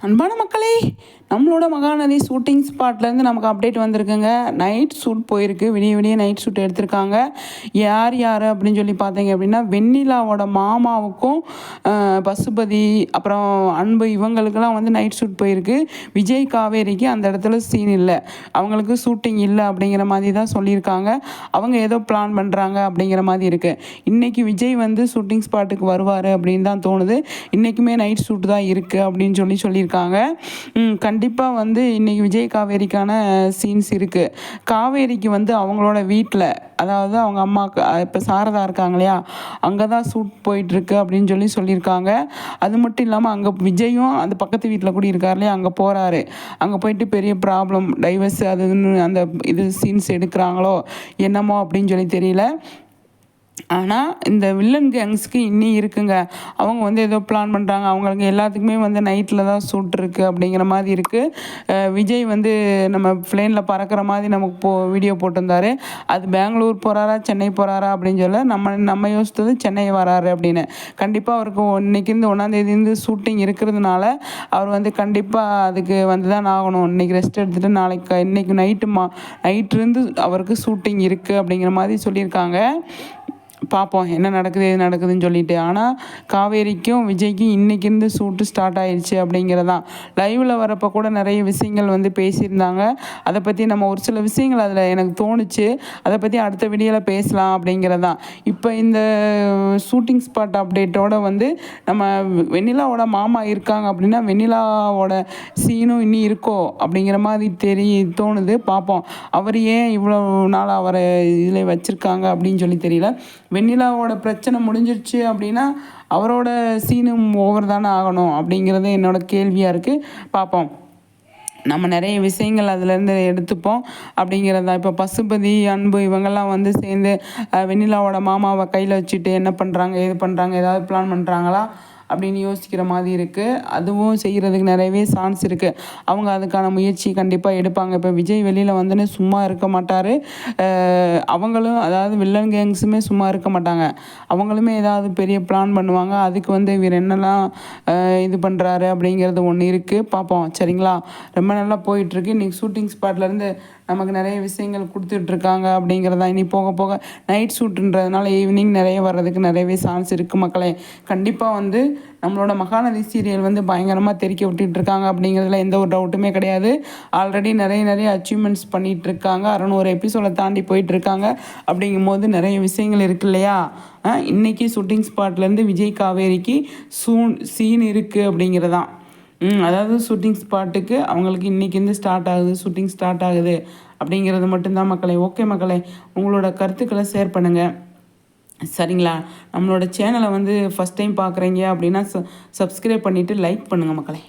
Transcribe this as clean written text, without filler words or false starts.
அன்பான மக்களே, நம்மளோட மகாநதி ஷூட்டிங் ஸ்பாட்லேருந்து நமக்கு அப்டேட் வந்திருக்குங்க. நைட் ஷூட் போயிருக்கு. விடிய விடிய நைட் ஷூட் எடுத்திருக்காங்க. யார் யார் அப்படின்னு சொல்லி பார்த்தீங்க அப்படின்னா, வெண்ணிலாவோட மாமாவுக்கும் பசுபதி அப்புறம் அன்பு இவங்களுக்கெல்லாம் வந்து நைட் ஷூட் போயிருக்கு. விஜய் காவேரிக்கு அந்த இடத்துல சீன் இல்லை, அவங்களுக்கு ஷூட்டிங் இல்லை அப்படிங்கிற மாதிரி தான் சொல்லியிருக்காங்க. அவங்க ஏதோ பிளான் பண்ணுறாங்க அப்படிங்கிற மாதிரி இருக்குது. இன்றைக்கி விஜய் வந்து ஷூட்டிங் ஸ்பாட்டுக்கு வருவார் அப்படின்னு தான் தோணுது. இன்றைக்குமே நைட் ஷூட் தான் இருக்குது அப்படின்னு சொல்லியிருக்காங்க. கண்டிப்பாக வந்து இன்றைக்கி விஜய் காவேரிக்கான சீன்ஸ் இருக்குது. காவேரிக்கு வந்து அவங்களோட வீட்டில், அதாவது அவங்க அம்மாவுக்கு இப்போ சாரதா இருக்காங்க இல்லையா, அங்கே தான் ஷூட் போயிட்டுருக்கு அப்படின்னு சொல்லியிருக்காங்க. அது மட்டும் இல்லாமல் அங்கே விஜயும் அந்த பக்கத்து வீட்டில் கூட இருக்கார் இல்லையா, அங்கே போகிறாரு. அங்கே போயிட்டு பெரிய ப்ராப்ளம், டைவர்ஸ் அதுன்னு அந்த இது சீன்ஸ் எடுக்கிறாங்களோ என்னமோ அப்படின்னு சொல்லி தெரியல. ஆனால் இந்த வில்லன் கேங்ஸ்க்கு இன்னும் இருக்குங்க. அவங்க வந்து ஏதோ பிளான் பண்ணுறாங்க. அவங்களுக்கு எல்லாத்துக்குமே வந்து நைட்டில் தான் ஷூட் இருக்குது அப்படிங்கிற மாதிரி இருக்குது. விஜய் வந்து நம்ம ஃப்ளைனில் பறக்கிற மாதிரி நமக்கு வீடியோ போட்டிருந்தாரு. அது பெங்களூர் போகிறாரா சென்னை போகிறாரா அப்படின்னு சொல்ல நம்ம யோசித்தது சென்னை வராரு அப்படின்னு. கண்டிப்பாக அவருக்கு இன்னைக்கு 1ஆந்தேதி ஷூட்டிங் இருக்கிறதுனால அவர் வந்து கண்டிப்பாக அதுக்கு வந்து தான் ஆகணும். இன்றைக்கி ரெஸ்ட் எடுத்துகிட்டு இன்றைக்கி நைட்லேருந்து அவருக்கு ஷூட்டிங் இருக்குது அப்படிங்கிற மாதிரி சொல்லியிருக்காங்க. பார்ப்போம் என்ன நடக்குது எது நடக்குதுன்னு சொல்லிட்டு. ஆனால் காவேரிக்கும் விஜய்க்கும் இன்றைக்கிருந்து ஷூட்டு ஸ்டார்ட் ஆயிடுச்சு அப்படிங்கிறதான். லைவில் வரப்போ கூட நிறைய விஷயங்கள் வந்து பேசியிருந்தாங்க. அதை பற்றி நம்ம ஒரு சில விஷயங்கள் அதில் எனக்கு தோணுச்சு, அதை பற்றி அடுத்த வீடியோவில் பேசலாம் அப்படிங்கிறதான். இப்போ இந்த ஷூட்டிங் ஸ்பாட் அப்டேட்டோடு வந்து நம்ம வெண்ணிலாவோட மாமா இருக்காங்க அப்படின்னா வெண்ணிலாவோட சீனும் இன்னும் இருக்கோ அப்படிங்கிற மாதிரி தோணுது. பார்ப்போம் அவர் ஏன் இவ்வளோ நாள் அவரை இதில் வச்சுருக்காங்க அப்படின்னு சொல்லி தெரியல. வெண்ணிலாவோட பிரச்சனை முடிஞ்சிருச்சு அப்படின்னா அவரோட சீனும் ஓவர் தானே ஆகணும் அப்படிங்கிறது என்னோட கேள்வியாக இருக்குது. பார்ப்போம், நம்ம நிறைய விஷயங்கள் அதுலேருந்து எடுத்துப்போம் அப்படிங்கிறதா. இப்போ பசுபதி அன்பு இவங்கெல்லாம் வந்து சேர்ந்து வெண்ணிலாவோட மாமாவை கையில் வச்சுட்டு என்ன பண்ணுறாங்க ஏது பண்ணுறாங்க, ஏதாவது பிளான் பண்ணுறாங்களா அப்படின்னு யோசிக்கிற மாதிரி இருக்குது. அதுவும் செய்கிறதுக்கு நிறையவே சான்ஸ் இருக்குது. அவங்க அதுக்கான முயற்சி கண்டிப்பாக எடுப்பாங்க. இப்போ விஜய் வெளியில் வந்துன்னு சும்மா இருக்க மாட்டார். அவங்களும், அதாவது வில்லன் கேங்ஸுமே சும்மா இருக்க மாட்டாங்க. அவங்களுமே ஏதாவது பெரிய பிளான் பண்ணுவாங்க. அதுக்கு வந்து இவர் என்னெல்லாம் இது பண்ணுறாரு அப்படிங்கிறது ஒன்று இருக்குது. பார்ப்போம், சரிங்களா. ரொம்ப நல்லா போயிட்டுருக்கு. இன்றைக்கி ஷூட்டிங் ஸ்பாட்லேருந்து நமக்கு நிறைய விஷயங்கள் கொடுத்துட்ருக்காங்க அப்படிங்கிறதா. இனி போக போக நைட் ஷூட்டுன்றதுனால ஈவினிங் நிறைய வர்றதுக்கு நிறையவே சான்ஸ் இருக்குது மக்களே. கண்டிப்பாக வந்து நம்மளோட மகாநதி சீரியல் வந்து பயங்கரமாக தெறிக்க விட்டுட்ருக்காங்க அப்படிங்கிறதுல எந்த ஒரு டவுட்டுமே கிடையாது. ஆல்ரெடி நிறைய அச்சீவ்மெண்ட்ஸ் பண்ணிகிட்ருக்காங்க. 600 எபிசோடை தாண்டி போயிட்டுருக்காங்க. அப்படிங்கும்போது நிறைய விஷயங்கள் இருக்குது இல்லையா. இன்றைக்கி ஷூட்டிங் ஸ்பாட்லேருந்து விஜய் காவேரிக்கு சீன் இருக்குது அப்படிங்கிறதான். அதாவது ஷூட்டிங் ஸ்பாட்டுக்கு அவங்களுக்கு இன்றைக்கிருந்து ஷூட்டிங் ஸ்டார்ட் ஆகுது அப்படிங்கிறது மட்டும்தான் மக்களே. ஓகே மக்களே, உங்களோட கருத்துக்களை ஷேர் பண்ணுங்கள், சரிங்களா. நம்மளோட சேனலை வந்து ஃபஸ்ட் டைம் பார்க்குறீங்க அப்படின்னா சப்ஸ்கிரைப் பண்ணிவிட்டு லைக் பண்ணுங்கள் மக்களே.